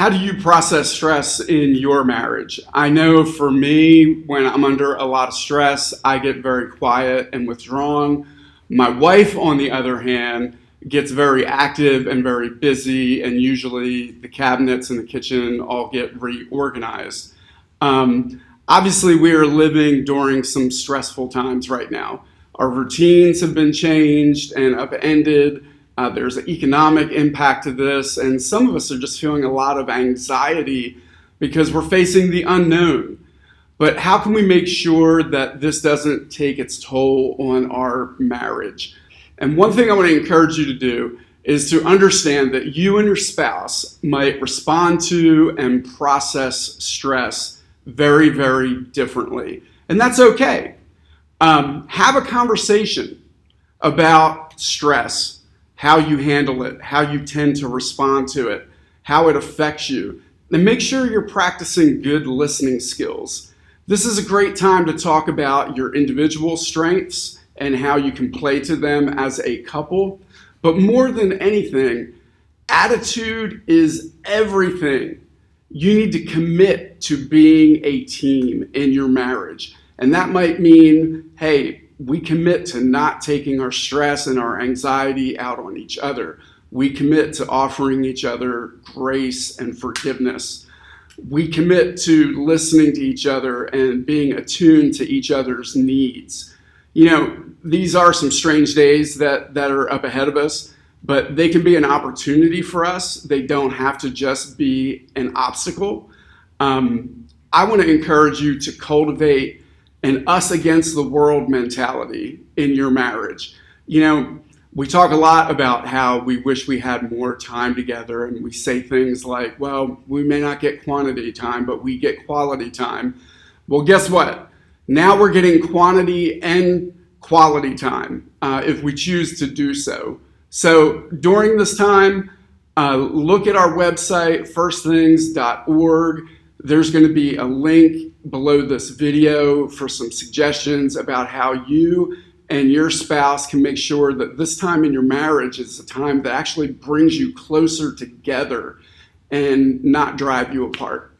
How do you process stress in your marriage? I know for me, when I'm under a lot of stress, I get very quiet and withdrawn. My wife, on the other hand, gets very active and very busy, and usually the cabinets in the kitchen all get reorganized. Obviously, we are living during some stressful times right now. Our routines have been changed and upended. There's an economic impact to this, and some of us are just feeling a lot of anxiety because we're facing the unknown. But how can we make sure that this doesn't take its toll on our marriage? And one thing I want to encourage you to do is to understand that you and your spouse might respond to and process stress very, very differently. And that's okay. Have a conversation about stress, how you handle it, how you tend to respond to it, how it affects you. And make sure you're practicing good listening skills. This is a great time to talk about your individual strengths and how you can play to them as a couple. But more than anything, attitude is everything. You need to commit to being a team in your marriage. And that might mean, hey, we commit to not taking our stress and our anxiety out on each other. We commit to offering each other grace and forgiveness. We commit to listening to each other and being attuned to each other's needs. You know, these are some strange days that are up ahead of us, but they can be an opportunity for us. They don't have to just be an obstacle. I want to encourage you to cultivate an us against the world mentality in your marriage. You know, we talk a lot about how we wish we had more time together, and we say things like, well, we may not get quantity time, but we get quality time. Well, guess what? Now we're getting quantity and quality time if we choose to do so. So during this time, look at our website, firstthings.org. There's going to be a link below this video for some suggestions about how you and your spouse can make sure that this time in your marriage is a time that actually brings you closer together and not drive you apart.